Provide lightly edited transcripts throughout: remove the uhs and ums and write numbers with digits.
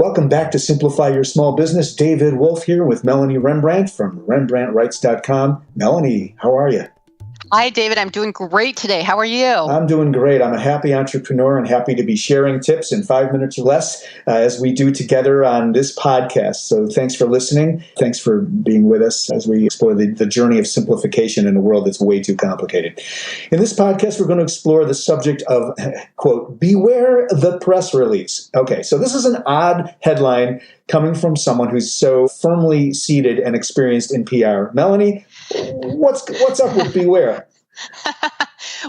Welcome back to Simplify Your Small Business. David Wolf here with Melanie Rembrandt from RembrandtWrites.com. Melanie, how are you? Hi, David. I'm doing great today. How are you? I'm doing great. I'm a happy entrepreneur and happy to be sharing tips in 5 minutes or less as we do together on this podcast. So thanks for listening. Thanks for being with us as we explore the journey of simplification in a world that's way too complicated. In this podcast, we're going to explore the subject of, quote, beware the press release. Okay, so this is an odd headline coming from someone who's so firmly seated and experienced in PR. Melanie, what's up with beware?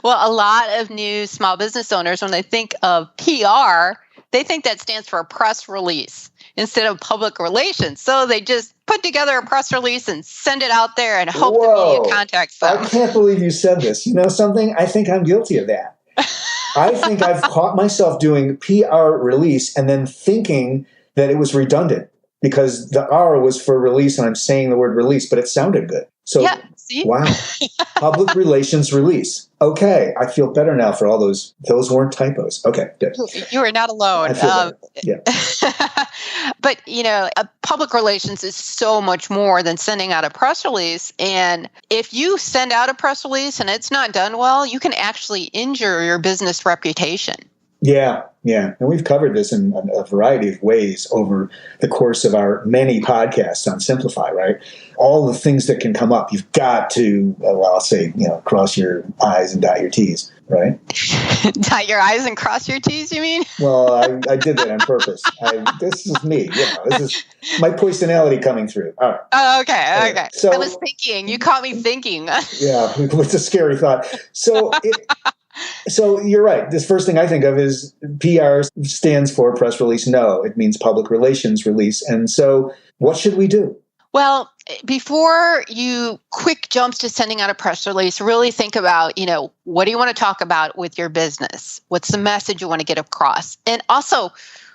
Well, a lot of new small business owners, when they think of PR, they think that stands for a press release instead of public relations. So they just put together a press release and send it out there and hope the media contacts them. I can't believe you said this. You know something? I think I'm guilty of that. I think I've caught myself doing PR release and then thinking that it was redundant because the R was for release and I'm saying the word release, but it sounded good. So, yeah, see? Wow. Public relations release. Okay. I feel better now for all those. Those weren't typos. Okay, good. You are not alone. I feel better. Yeah. But, public relations is so much more than sending out a press release. And if you send out a press release and it's not done well, you can actually injure your business reputation. Yeah. And we've covered this in a variety of ways over the course of our many podcasts on Simplify, right? All the things that can come up. You've got to, I'll say, cross your I's and dot your T's, right? Dot your I's and cross your T's, you mean? Well, I did that on purpose. This is me. This is my personality coming through. All right. Oh, okay. So, I was thinking. You caught me thinking. Yeah, it's a scary thought. So you're right. This first thing I think of is PR stands for press release. No, it means public relations release. And so what should we do? Well, before you quick jumps to sending out a press release, really think about, what do you want to talk about with your business? What's the message you want to get across? And also,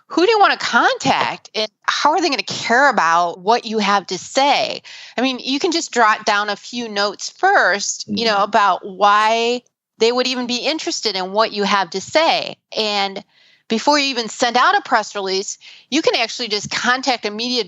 who do you want to contact? And how are they going to care about what you have to say? I mean, you can just jot down a few notes first, about why they would even be interested in what you have to say. And before you even send out a press release, you can actually just contact a media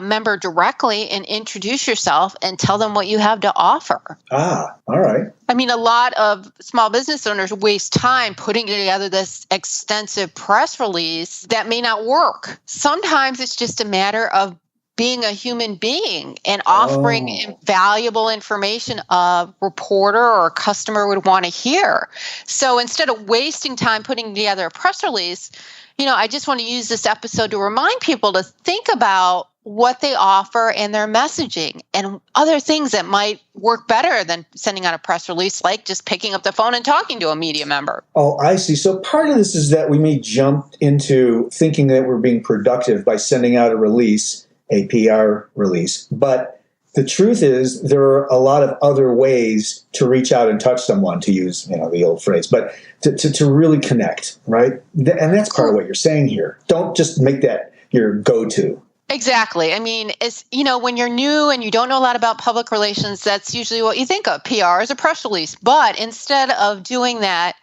member directly and introduce yourself and tell them what you have to offer. Ah, all right. I mean, a lot of small business owners waste time putting together this extensive press release that may not work. Sometimes it's just a matter of being a human being and offering valuable information a reporter or a customer would want to hear. So instead of wasting time putting together a press release, I just want to use this episode to remind people to think about what they offer and their messaging and other things that might work better than sending out a press release, like just picking up the phone and talking to a media member. Oh, I see. So part of this is that we may jump into thinking that we're being productive by sending out a release, a PR release. But the truth is there are a lot of other ways to reach out and touch someone, to use the old phrase, but to really connect, right? And that's part of what you're saying here. Don't just make that your go-to. Exactly. I mean, it's, when you're new and you don't know a lot about public relations, that's usually what you think of. PR is a press release. But instead of doing that,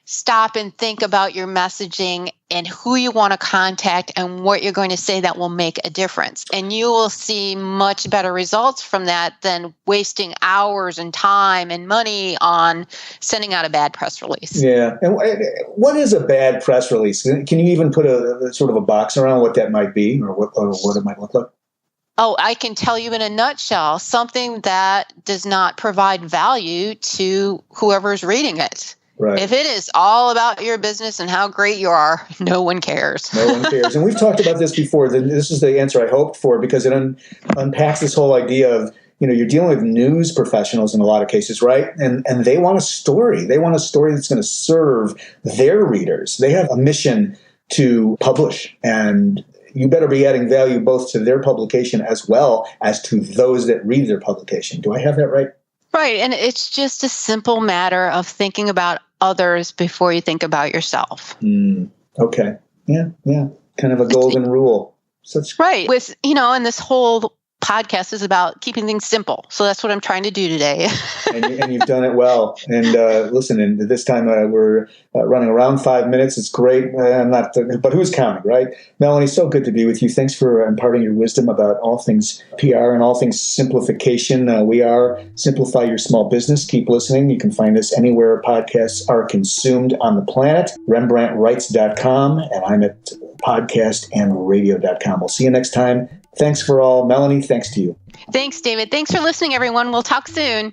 stop and think about your messaging and who you want to contact and what you're going to say that will make a difference. And you will see much better results from that than wasting hours and time and money on sending out a bad press release. Yeah. And what is a bad press release? Can you even put a sort of a box around what that might be or what it might look like? Oh, I can tell you in a nutshell, something that does not provide value to whoever's reading it. Right. If it is all about your business and how great you are, no one cares. No one cares. And we've talked about this before. This is the answer I hoped for because it unpacks this whole idea of, you're dealing with news professionals in a lot of cases, right? And they want a story. They want a story that's going to serve their readers. They have a mission to publish, and you better be adding value both to their publication as well as to those that read their publication. Do I have that right? Right. And it's just a simple matter of thinking about others before you think about yourself. Okay. Yeah. Kind of a golden rule. Right. With, in this whole podcast is about keeping things simple. So that's what I'm trying to do today. and you've done it well. And listen, and this time we're running around 5 minutes. It's great. But who's counting, right? Melanie, so good to be with you. Thanks for imparting your wisdom about all things PR and all things simplification. We are Simplify Your Small Business. Keep listening. You can find us anywhere podcasts are consumed on the planet. RembrandtWrites.com, and I'm at podcastandradio.com. We'll see you next time. Thanks for all. Melanie, thanks to you. Thanks, David. Thanks for listening, everyone. We'll talk soon.